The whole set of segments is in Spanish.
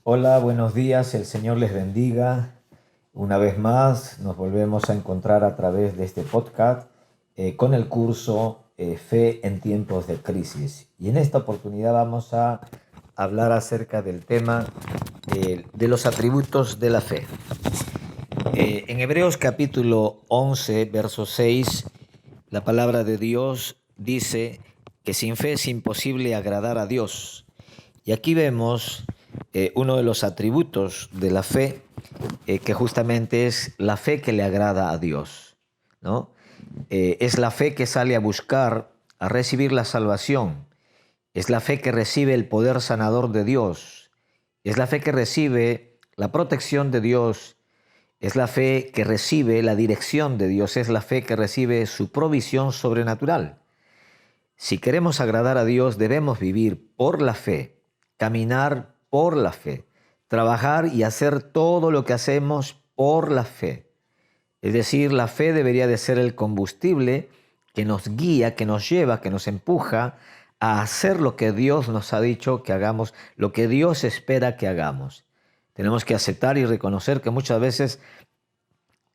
Hola, buenos días, el Señor les bendiga. Una vez más nos volvemos a encontrar a través de este podcast con el curso Fe en tiempos de crisis. Y en esta oportunidad vamos a hablar acerca del tema de los atributos de la fe. En Hebreos capítulo 11, verso 6, la palabra de Dios dice que sin fe es imposible agradar a Dios. Y aquí vemos uno de los atributos de la fe, que justamente es la fe que le agrada a Dios, ¿no? Es la fe que sale a buscar, a recibir la salvación. Es la fe que recibe el poder sanador de Dios. Es la fe que recibe la protección de Dios. Es la fe que recibe la dirección de Dios. Es la fe que recibe su provisión sobrenatural. Si queremos agradar a Dios, debemos vivir por la fe, caminar por la fe, trabajar y hacer todo lo que hacemos por la fe. Es decir, la fe debería de ser el combustible que nos guía, que nos lleva, que nos empuja a hacer lo que Dios nos ha dicho que hagamos, lo que Dios espera que hagamos. Tenemos que aceptar y reconocer que muchas veces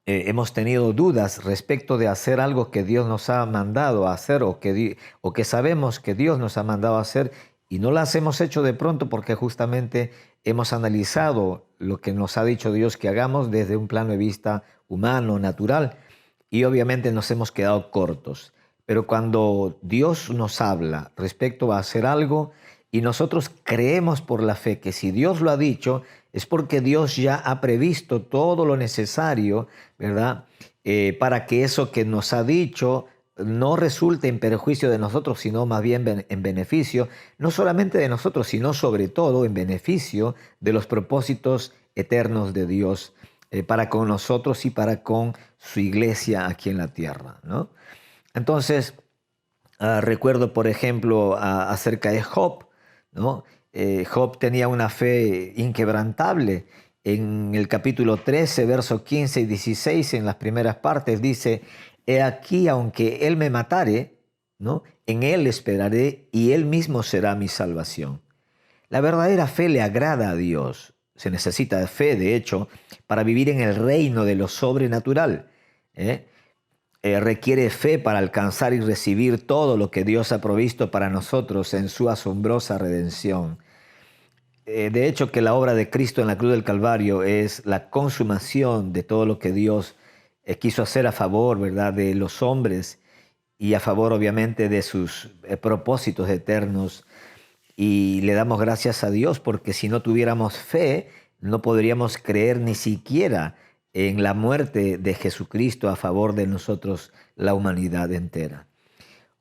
hemos tenido dudas respecto de hacer algo que Dios nos ha mandado a hacer o que sabemos que Dios nos ha mandado a hacer y no las hemos hecho de pronto porque justamente hemos analizado lo que nos ha dicho Dios que hagamos desde un plano de vista humano, natural, y obviamente nos hemos quedado cortos. Pero cuando Dios nos habla respecto a hacer algo y nosotros creemos por la fe que si Dios lo ha dicho, es porque Dios ya ha previsto todo lo necesario, ¿verdad? Para que eso que nos ha dicho no resulte en perjuicio de nosotros, sino más bien en beneficio, no solamente de nosotros, sino sobre todo en beneficio de los propósitos eternos de Dios para con nosotros y para con su iglesia aquí en la tierra, ¿no? Entonces, recuerdo, por ejemplo, acerca de Job, ¿no? Job tenía una fe inquebrantable. En el capítulo 13, versos 15 y 16, en las primeras partes, dice, he aquí, aunque él me matare, ¿no? En él esperaré y él mismo será mi salvación. La verdadera fe le agrada a Dios. Se necesita fe, de hecho, para vivir en el reino de lo sobrenatural. ¿eh? Requiere fe para alcanzar y recibir todo lo que Dios ha provisto para nosotros en su asombrosa redención. De hecho, que la obra de Cristo en la cruz del Calvario es la consumación de todo lo que Dios quiso hacer a favor, ¿verdad?, de los hombres y a favor, obviamente, de sus propósitos eternos. Y le damos gracias a Dios porque si no tuviéramos fe, no podríamos creer ni siquiera en la muerte de Jesucristo a favor de nosotros, la humanidad entera.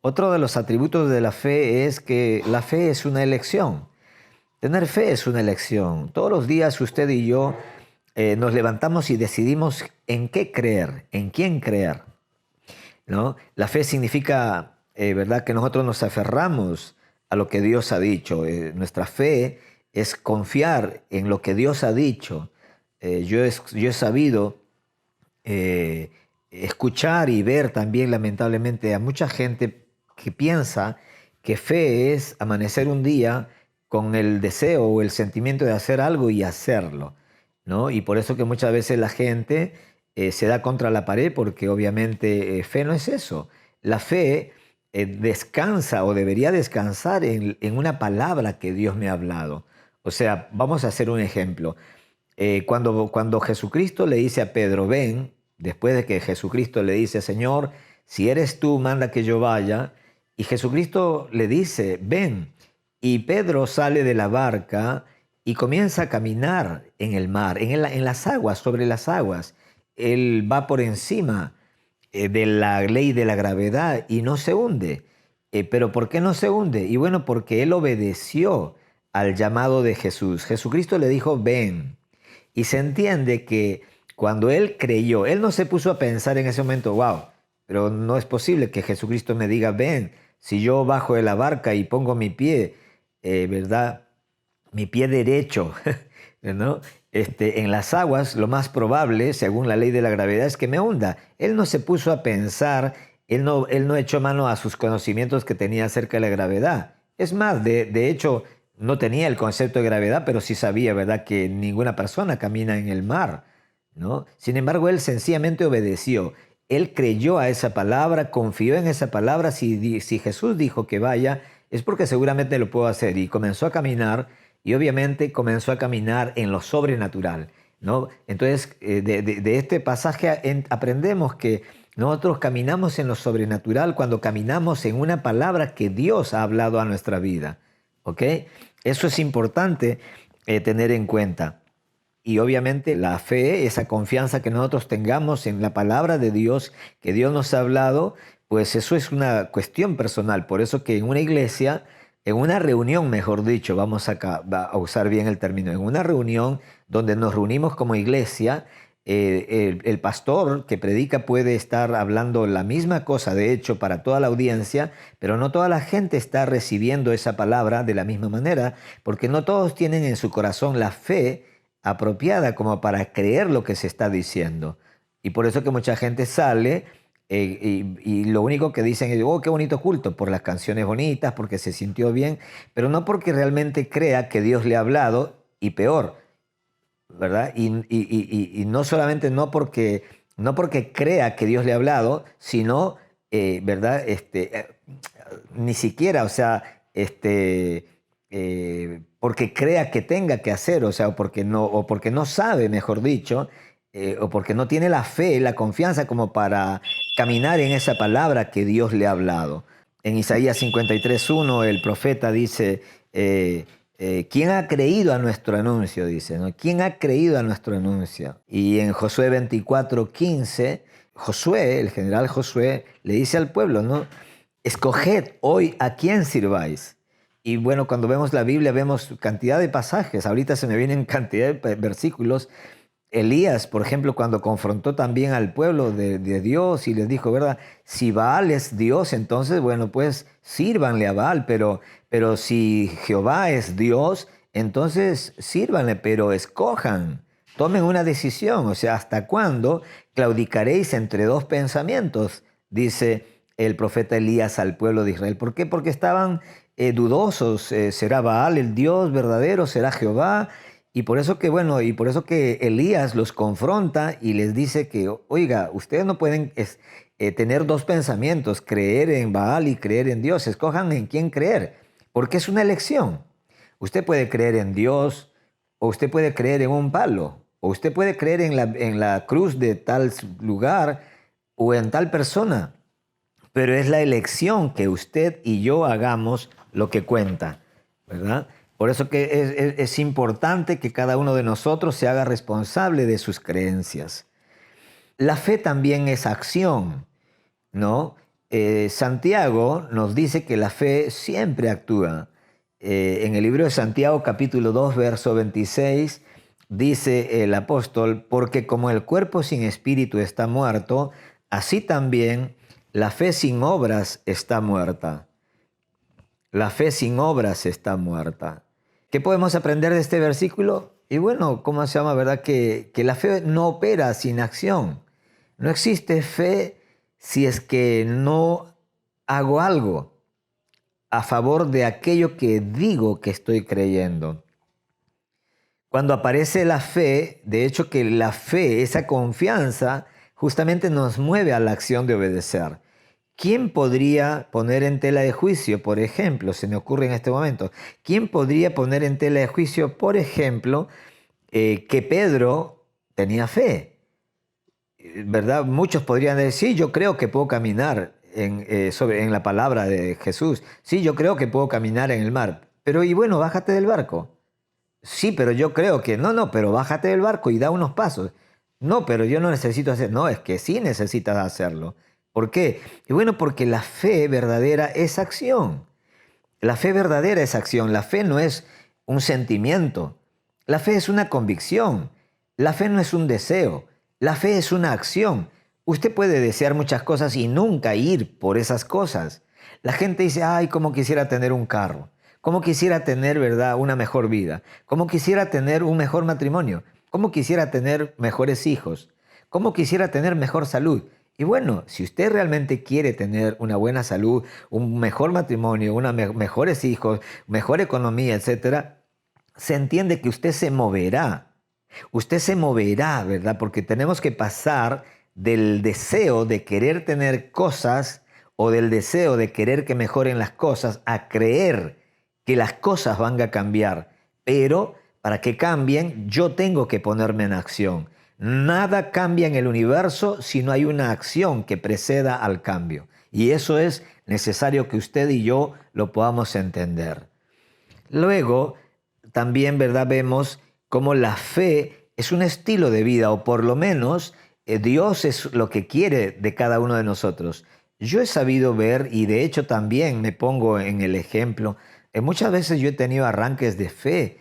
Otro de los atributos de la fe es que la fe es una elección. Tener fe es una elección. Todos los días usted y yo nos levantamos y decidimos en qué creer, en quién creer, ¿no? La fe significa, ¿verdad?, que nosotros nos aferramos a lo que Dios ha dicho. Nuestra fe es confiar en lo que Dios ha dicho. Yo he sabido eh, escuchar y ver también, lamentablemente, a mucha gente que piensa que fe es amanecer un día con el deseo o el sentimiento de hacer algo y hacerlo, ¿no? Y por eso que muchas veces la gente se da contra la pared porque obviamente fe no es eso. La fe descansa o debería descansar en una palabra que Dios me ha hablado. O sea, vamos a hacer un ejemplo. Cuando Jesucristo le dice a Pedro, ven, después de que Jesucristo le dice, Señor, si eres tú, manda que yo vaya, y Jesucristo le dice, ven, y Pedro sale de la barca y comienza a caminar en el mar, en las aguas, sobre las aguas. Él va por encima de la ley de la gravedad y no se hunde. Pero ¿por qué no se hunde? Y bueno, porque él obedeció al llamado de Jesús. Jesucristo le dijo, ven. Y se entiende que cuando él creyó, él no se puso a pensar en ese momento, wow, pero no es posible que Jesucristo me diga, ven, si yo bajo de la barca y pongo mi pie, ¿verdad? Mi pie derecho, ¿no? En las aguas, lo más probable, según la ley de la gravedad, es que me hunda. Él no se puso a pensar, él no echó mano a sus conocimientos que tenía acerca de la gravedad. Es más, de hecho, no tenía el concepto de gravedad, pero sí sabía, ¿verdad?, que ninguna persona camina en el mar, ¿no? Sin embargo, él sencillamente obedeció. Él creyó a esa palabra, confió en esa palabra. Si Jesús dijo que vaya, es porque seguramente lo puedo hacer. Y comenzó a caminar, y obviamente comenzó a caminar en lo sobrenatural, ¿no? Entonces, de este pasaje aprendemos que nosotros caminamos en lo sobrenatural cuando caminamos en una palabra que Dios ha hablado a nuestra vida, ¿ok? Eso es importante tener en cuenta. Y obviamente la fe, esa confianza que nosotros tengamos en la palabra de Dios, que Dios nos ha hablado, pues eso es una cuestión personal. Por eso que en una iglesia, en una reunión, mejor dicho, a usar bien el término, en una reunión donde nos reunimos como iglesia, el pastor que predica puede estar hablando la misma cosa, de hecho, para toda la audiencia, pero no toda la gente está recibiendo esa palabra de la misma manera, porque no todos tienen en su corazón la fe apropiada como para creer lo que se está diciendo. Y por eso que mucha gente sale y lo único que dicen es, oh, qué bonito culto, por las canciones bonitas, porque se sintió bien, pero no porque realmente crea que Dios le ha hablado, y peor, ¿verdad? Y no solamente no porque crea que Dios le ha hablado, sino, ¿verdad? Ni siquiera, o sea, porque crea que tenga que hacer, o sea, o porque no sabe, mejor dicho, o porque no tiene la fe, la confianza como para caminar en esa palabra que Dios le ha hablado. En Isaías 53:1 el profeta dice, ¿quién ha creído a nuestro anuncio? Dice, ¿no? ¿Quién ha creído a nuestro anuncio? Y en Josué 24:15, Josué, el general Josué, le dice al pueblo, ¿no? Escoged hoy a quién sirváis. Y bueno, cuando vemos la Biblia vemos cantidad de pasajes. Ahorita se me vienen cantidad de versículos. Elías, por ejemplo, cuando confrontó también al pueblo de Dios y les dijo, ¿verdad? Si Baal es Dios, entonces, bueno, pues sírvanle a Baal, pero si Jehová es Dios, entonces sírvanle, pero escojan, tomen una decisión. O sea, ¿hasta cuándo claudicaréis entre dos pensamientos? Dice el profeta Elías al pueblo de Israel. ¿Por qué? Porque estaban dudosos. ¿Será Baal el Dios verdadero? ¿Será Jehová? Y por eso que, bueno, y por eso que Elías los confronta y les dice que, oiga, ustedes no pueden tener dos pensamientos, creer en Baal y creer en Dios. Escojan en quién creer, porque es una elección. Usted puede creer en Dios, o usted puede creer en un palo, o usted puede creer en la cruz de tal lugar o en tal persona. Pero es la elección que usted y yo hagamos lo que cuenta, ¿verdad? Por eso que es importante que cada uno de nosotros se haga responsable de sus creencias. La fe también es acción, ¿no? Santiago nos dice que la fe siempre actúa. En el libro de Santiago, capítulo 2, verso 26, dice el apóstol, porque como el cuerpo sin espíritu está muerto, así también la fe sin obras está muerta. La fe sin obras está muerta. ¿Qué podemos aprender de este versículo? Y bueno, ¿cómo se llama, verdad? Que la fe no opera sin acción. No existe fe si es que no hago algo a favor de aquello que digo que estoy creyendo. Cuando aparece la fe, de hecho que la fe, esa confianza, justamente nos mueve a la acción de obedecer. ¿Quién podría poner en tela de juicio, por ejemplo, se me ocurre en este momento, quién podría poner en tela de juicio, por ejemplo, que Pedro tenía fe? ¿Verdad? Muchos podrían decir, sí, yo creo que puedo caminar en la palabra de Jesús. Sí, yo creo que puedo caminar en el mar. Pero y bueno, bájate del barco. Sí, pero yo creo que no, pero bájate del barco y da unos pasos. No, pero yo no necesito hacer. No, es que sí necesitas hacerlo. ¿Por qué? Y bueno, porque la fe verdadera es acción. La fe verdadera es acción. La fe no es un sentimiento. La fe es una convicción. La fe no es un deseo. La fe es una acción. Usted puede desear muchas cosas y nunca ir por esas cosas. La gente dice, ay, cómo quisiera tener un carro. Cómo quisiera tener, ¿verdad?, una mejor vida. Cómo quisiera tener un mejor matrimonio. Cómo quisiera tener mejores hijos. Cómo quisiera tener mejor salud. Y bueno, si usted realmente quiere tener una buena salud, un mejor matrimonio, mejores hijos, mejor economía, etcétera, se entiende que usted se moverá. Usted se moverá, ¿verdad? Porque tenemos que pasar del deseo de querer tener cosas o del deseo de querer que mejoren las cosas a creer que las cosas van a cambiar. Pero para que cambien, yo tengo que ponerme en acción. Nada cambia en el universo si no hay una acción que preceda al cambio. Y eso es necesario que usted y yo lo podamos entender. Luego, también, ¿verdad? Vemos cómo la fe es un estilo de vida, o por lo menos Dios es lo que quiere de cada uno de nosotros. Yo he sabido ver, y de hecho también me pongo en el ejemplo, muchas veces yo he tenido arranques de fe,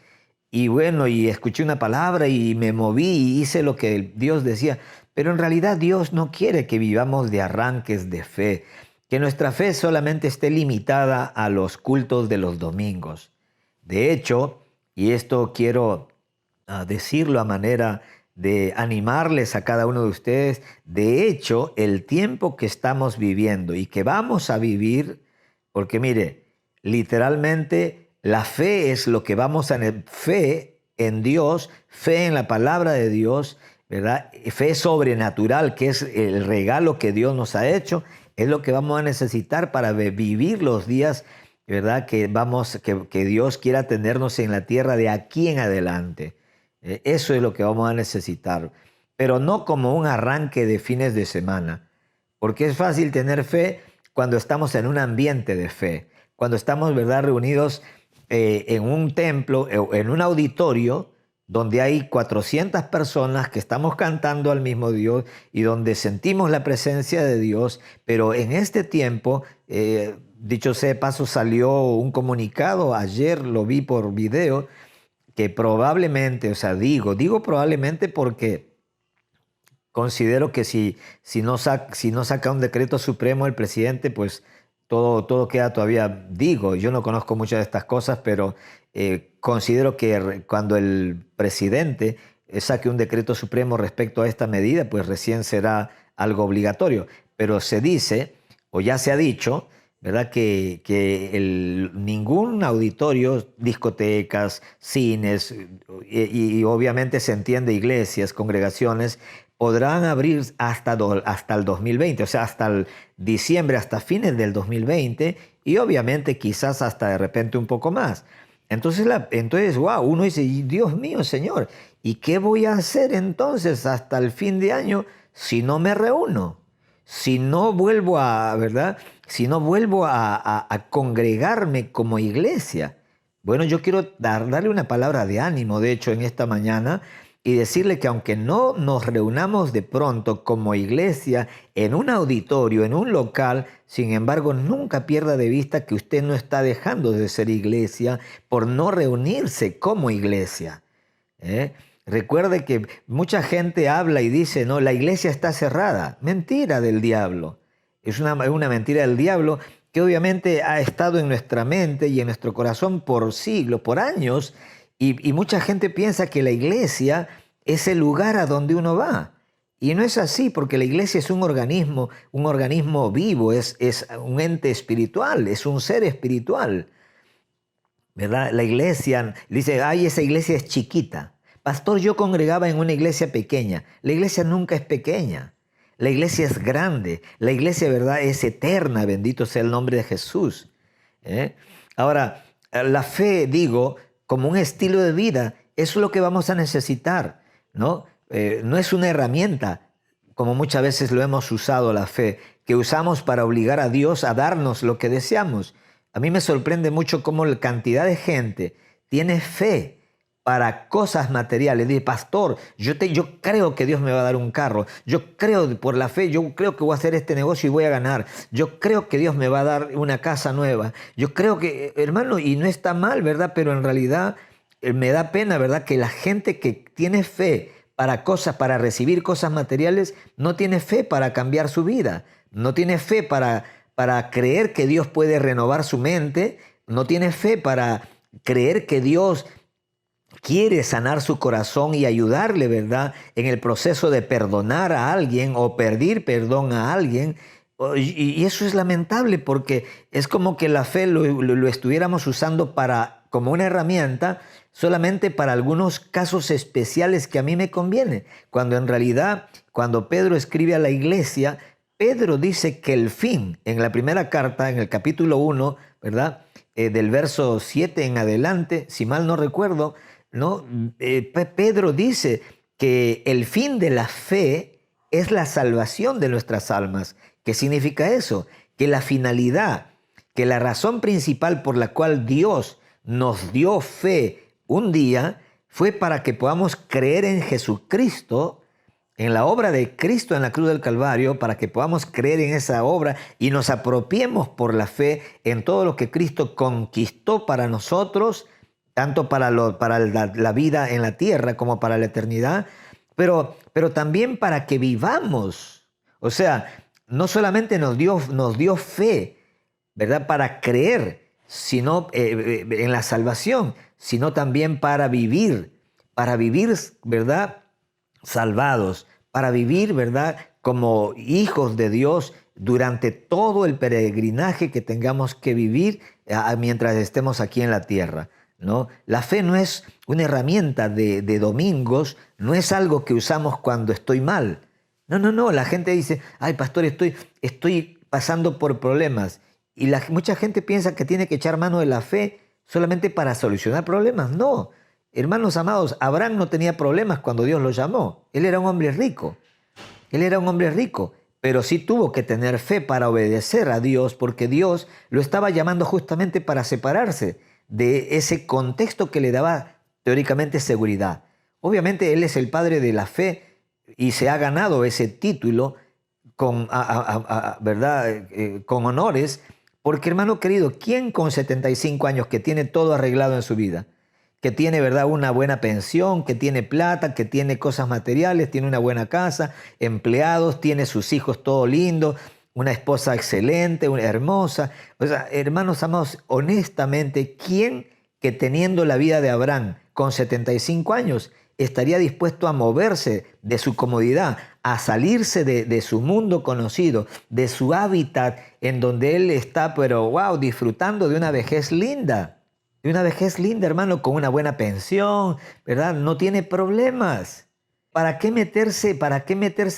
y bueno, y escuché una palabra y me moví y hice lo que Dios decía, pero en realidad Dios no quiere que vivamos de arranques de fe, que nuestra fe solamente esté limitada a los cultos de los domingos. De hecho, y esto quiero decirlo a manera de animarles a cada uno de ustedes, de hecho, el tiempo que estamos viviendo y que vamos a vivir, porque mire, literalmente la fe es lo que vamos a... Fe en Dios, fe en la palabra de Dios, ¿verdad? Fe sobrenatural, que es el regalo que Dios nos ha hecho, es lo que vamos a necesitar para vivir los días, ¿verdad? Que Dios quiera tenernos en la tierra de aquí en adelante. Eso es lo que vamos a necesitar, pero no como un arranque de fines de semana, porque es fácil tener fe cuando estamos en un ambiente de fe, cuando estamos, ¿verdad?, reunidos en un templo, en un auditorio, donde hay 400 personas que estamos cantando al mismo Dios y donde sentimos la presencia de Dios, pero en este tiempo, dicho sea de paso, salió un comunicado, ayer lo vi por video, que probablemente, o sea, digo probablemente porque considero que si no saca un decreto supremo el presidente, pues todo queda todavía, yo no conozco muchas de estas cosas, pero considero que cuando el presidente saque un decreto supremo respecto a esta medida, pues recién será algo obligatorio. Pero se dice, o ya se ha dicho, ¿verdad? Que ningún auditorio, discotecas, cines y obviamente se entiende iglesias, congregaciones, podrán abrir hasta el 2020, o sea, hasta el diciembre, hasta fines del 2020 y obviamente quizás hasta de repente un poco más. Entonces, wow, uno dice, Dios mío, Señor, ¿y qué voy a hacer entonces hasta el fin de año si no me reúno? Si no vuelvo ¿verdad? Si no vuelvo a congregarme como iglesia. Bueno, yo quiero darle una palabra de ánimo, de hecho, en esta mañana y decirle que aunque no nos reunamos de pronto como iglesia en un auditorio, en un local, sin embargo, nunca pierda de vista que usted no está dejando de ser iglesia por no reunirse como iglesia. ¿Eh? Recuerde que mucha gente habla y dice, no, la iglesia está cerrada. Mentira del diablo. Es una mentira del diablo que obviamente ha estado en nuestra mente y en nuestro corazón por siglos, por años, y mucha gente piensa que la iglesia es el lugar a donde uno va. Y no es así, porque la iglesia es un organismo vivo, es un ente espiritual, es un ser espiritual. ¿Verdad? La iglesia, dice, ay, esa iglesia es chiquita. Pastor, yo congregaba en una iglesia pequeña. La iglesia nunca es pequeña. La iglesia es grande. La iglesia, ¿verdad?, es eterna. Bendito sea el nombre de Jesús. Ahora, la fe, como un estilo de vida, eso es lo que vamos a necesitar, ¿no? No es una herramienta, como muchas veces lo hemos usado la fe, que usamos para obligar a Dios a darnos lo que deseamos. A mí me sorprende mucho cómo la cantidad de gente tiene fe para cosas materiales. Dice, pastor, yo creo que Dios me va a dar un carro. Yo creo por la fe, yo creo que voy a hacer este negocio y voy a ganar. Yo creo que Dios me va a dar una casa nueva. Yo creo que, hermano, y no está mal, ¿verdad? Pero en realidad me da pena, ¿verdad?, que la gente que tiene fe para recibir cosas materiales, no tiene fe para cambiar su vida. No tiene fe para creer que Dios puede renovar su mente, no tiene fe para creer que Dios quiere sanar su corazón y ayudarle, ¿verdad?, en el proceso de perdonar a alguien o pedir perdón a alguien. Y eso es lamentable porque es como que la fe lo estuviéramos usando como una herramienta solamente para algunos casos especiales que a mí me conviene. Cuando en realidad, cuando Pedro escribe a la iglesia, Pedro dice que el fin, en la primera carta, en el capítulo 1, ¿verdad?, del verso 7 en adelante, si mal no recuerdo, ¿no? Pedro dice que el fin de la fe es la salvación de nuestras almas. ¿Qué significa eso? Que la finalidad, que la razón principal por la cual Dios nos dio fe un día fue para que podamos creer en Jesucristo, en la obra de Cristo en la cruz del Calvario, para que podamos creer en esa obra y nos apropiemos por la fe en todo lo que Cristo conquistó para nosotros, tanto para la vida en la tierra como para la eternidad, pero también para que vivamos. O sea, no solamente nos dio fe, ¿verdad?, para creer, sino en la salvación, sino también para vivir, ¿verdad?, salvados, para vivir, ¿verdad?, como hijos de Dios durante todo el peregrinaje que tengamos que vivir mientras estemos aquí en la tierra, ¿no? La fe no es una herramienta de domingos, no es algo que usamos cuando estoy mal. No, la gente dice, ay, pastor, estoy pasando por problemas. Y mucha gente piensa que tiene que echar mano de la fe solamente para solucionar problemas. No, hermanos amados, Abraham no tenía problemas cuando Dios lo llamó. Él era un hombre rico. Pero sí tuvo que tener fe para obedecer a Dios, porque Dios lo estaba llamando justamente para separarse de ese contexto que le daba teóricamente seguridad. Obviamente él es el padre de la fe y se ha ganado ese título ¿verdad? Con honores, porque, hermano querido, ¿quién con 75 años que tiene todo arreglado en su vida, que tiene, ¿verdad?, una buena pensión, que tiene plata, que tiene cosas materiales, tiene una buena casa, empleados, tiene sus hijos todo lindo, una esposa excelente, una hermosa? O sea, hermanos amados, honestamente, ¿quién que teniendo la vida de Abraham con 75 años estaría dispuesto a moverse de su comodidad, a salirse de su mundo conocido, de su hábitat en donde él está, pero wow, disfrutando de una vejez linda? De una vejez linda, hermano, con una buena pensión, ¿verdad? No tiene problemas. ¿Para qué meterse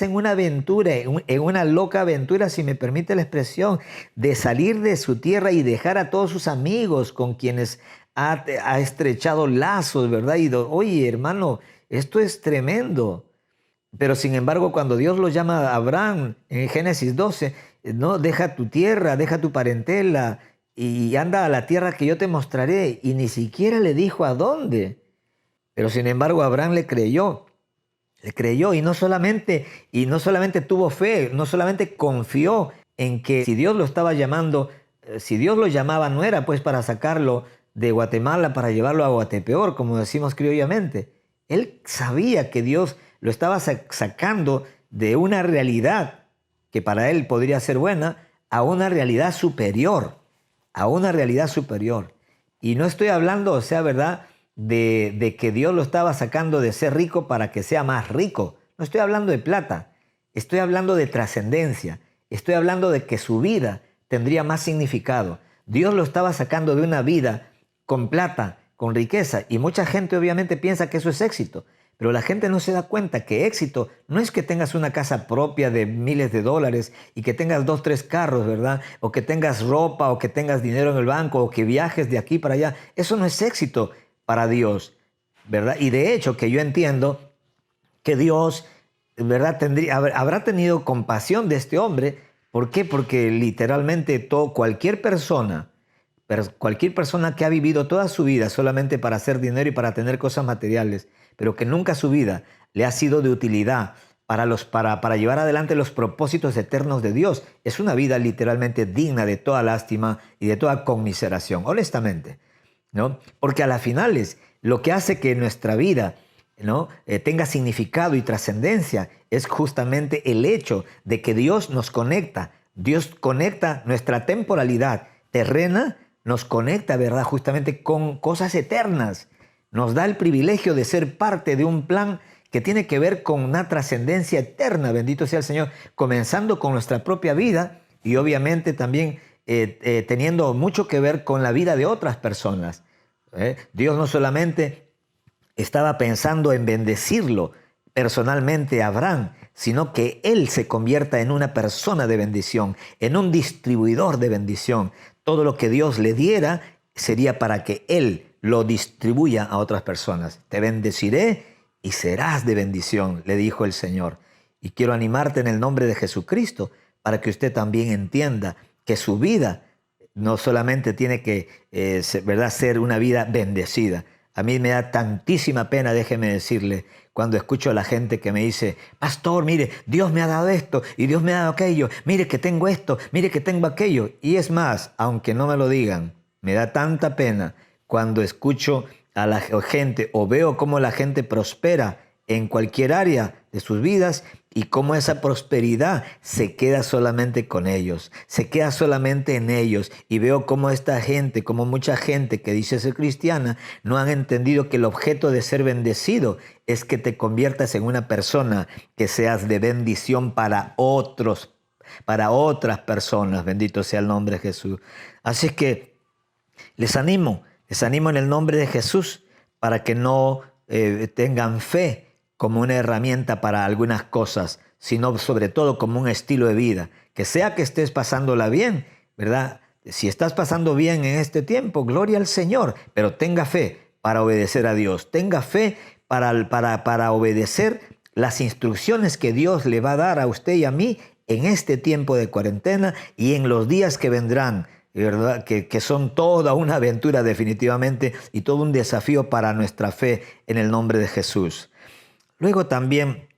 en una aventura, en una loca aventura, si me permite la expresión, de salir de su tierra y dejar a todos sus amigos con quienes ha estrechado lazos, ¿verdad? Y oye, hermano, esto es tremendo. Pero sin embargo, cuando Dios lo llama a Abraham en Génesis 12, no, deja tu tierra, deja tu parentela y anda a la tierra que yo te mostraré. Y ni siquiera le dijo a dónde. Pero sin embargo, Abraham le creyó y no solamente tuvo fe, no solamente confió en que si Dios lo estaba llamando, si Dios lo llamaba, no era pues para sacarlo de Guatemala para llevarlo a Guatepeor, como decimos criollamente. Él sabía que Dios lo estaba sacando de una realidad que para él podría ser buena a una realidad superior, Y no estoy hablando, o sea, ¿verdad?, de que Dios lo estaba sacando de ser rico para que sea más rico. No estoy hablando de plata, estoy hablando de trascendencia, estoy hablando de que su vida tendría más significado. Dios lo estaba sacando de una vida con plata, con riqueza, y mucha gente obviamente piensa que eso es éxito, pero la gente no se da cuenta que éxito no es que tengas una casa propia de miles de dólares y que tengas 2, 3 carros, ¿verdad? O que tengas ropa, o que tengas dinero en el banco, o que viajes de aquí para allá. Eso no es éxito para Dios, ¿verdad? Y de hecho que yo entiendo que Dios, ¿verdad?, habrá tenido compasión de este hombre. ¿Por qué? Porque literalmente cualquier persona que ha vivido toda su vida solamente para hacer dinero y para tener cosas materiales, pero que nunca su vida le ha sido de utilidad para llevar adelante los propósitos eternos de Dios, es una vida literalmente digna de toda lástima y de toda conmiseración, honestamente, ¿no? Porque a las finales lo que hace que nuestra vida, ¿no?, tenga significado y trascendencia es justamente el hecho de que Dios conecta nuestra temporalidad terrena, nos conecta, ¿verdad?, justamente con cosas eternas, nos da el privilegio de ser parte de un plan que tiene que ver con una trascendencia eterna, bendito sea el Señor, comenzando con nuestra propia vida y obviamente también teniendo mucho que ver con la vida de otras personas. Dios no solamente estaba pensando en bendecirlo personalmente a Abraham, sino que él se convierta en una persona de bendición, en un distribuidor de bendición. Todo lo que Dios le diera sería para que él lo distribuya a otras personas. Te bendeciré y serás de bendición, le dijo el Señor. Y quiero animarte en el nombre de Jesucristo para que usted también entienda que su vida no solamente tiene que ser una vida bendecida. A mí me da tantísima pena, déjeme decirle, cuando escucho a la gente que me dice, pastor, mire, Dios me ha dado esto y Dios me ha dado aquello, mire que tengo esto, mire que tengo aquello. Y es más, aunque no me lo digan, me da tanta pena cuando escucho a la gente o veo cómo la gente prospera en cualquier área de sus vidas y cómo esa prosperidad se queda solamente con ellos, se queda solamente en ellos. Y veo cómo esta gente, como mucha gente que dice ser cristiana, no han entendido que el objeto de ser bendecido es que te conviertas en una persona que seas de bendición para otros, para otras personas. Bendito sea el nombre de Jesús. Así es que les animo en el nombre de Jesús para que no tengan fe como una herramienta para algunas cosas, sino sobre todo como un estilo de vida. Que sea que estés pasándola bien, ¿verdad? Si estás pasando bien en este tiempo, gloria al Señor, pero tenga fe para obedecer a Dios. Tenga fe para obedecer las instrucciones que Dios le va a dar a usted y a mí en este tiempo de cuarentena y en los días que vendrán, ¿verdad? Que son toda una aventura definitivamente y todo un desafío para nuestra fe en el nombre de Jesús. Luego también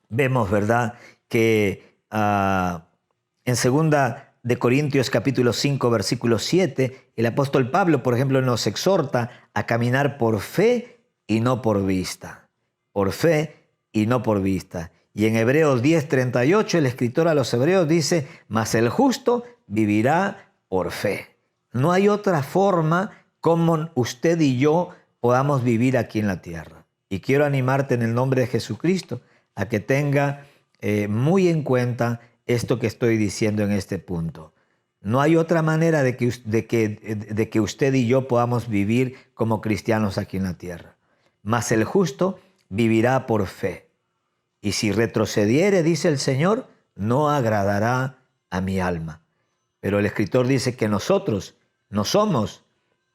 vemos, ¿verdad?, que en 2 Corintios capítulo 5, versículo 7, el apóstol Pablo, por ejemplo, nos exhorta a caminar por fe y no por vista. Por fe y no por vista. Y en Hebreos 10:38, el escritor a los Hebreos dice, mas el justo vivirá por fe. No hay otra forma como usted y yo podamos vivir aquí en la tierra. Y quiero animarte en el nombre de Jesucristo a que tenga muy en cuenta esto que estoy diciendo en este punto. No hay otra manera de que usted y yo podamos vivir como cristianos aquí en la tierra. Mas el justo vivirá por fe. Y si retrocediere, dice el Señor, no agradará a mi alma. Pero el escritor dice que nosotros no somos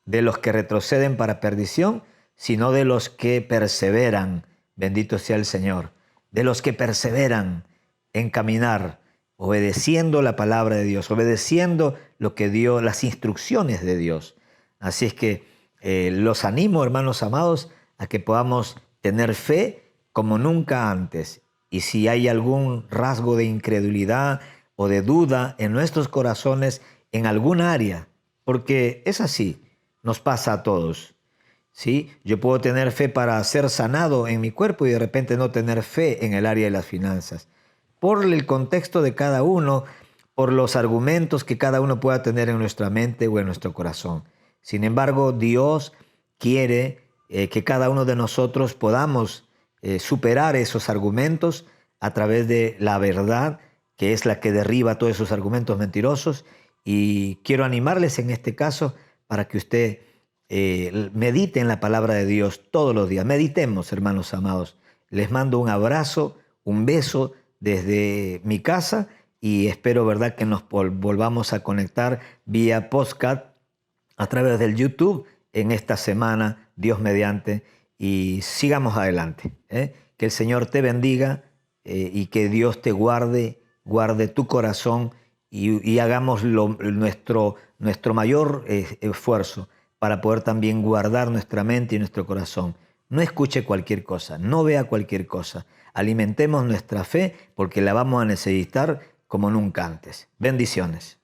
de los que retroceden para perdición, sino de los que perseveran, bendito sea el Señor, de los que perseveran en caminar, obedeciendo la palabra de Dios, obedeciendo lo que dio, las instrucciones de Dios. Así es que los animo, hermanos amados, a que podamos tener fe como nunca antes. Y si hay algún rasgo de incredulidad o de duda en nuestros corazones en algún área, porque es así, nos pasa a todos. ¿Sí? Yo puedo tener fe para ser sanado en mi cuerpo y de repente no tener fe en el área de las finanzas. Por el contexto de cada uno, por los argumentos que cada uno pueda tener en nuestra mente o en nuestro corazón. Sin embargo, Dios quiere que cada uno de nosotros podamos superar esos argumentos a través de la verdad, que es la que derriba todos esos argumentos mentirosos. Y quiero animarles en este caso para que usted medite en la palabra de Dios todos los días. Meditemos, hermanos amados. Les mando un abrazo, un beso desde mi casa y espero, ¿verdad?, que nos volvamos a conectar vía podcast a través del YouTube en esta semana, Dios mediante, y sigamos adelante. Que el Señor te bendiga y que Dios te guarde tu corazón y hagamos nuestro mayor esfuerzo para poder también guardar nuestra mente y nuestro corazón. No escuche cualquier cosa, no vea cualquier cosa. Alimentemos nuestra fe porque la vamos a necesitar como nunca antes. Bendiciones.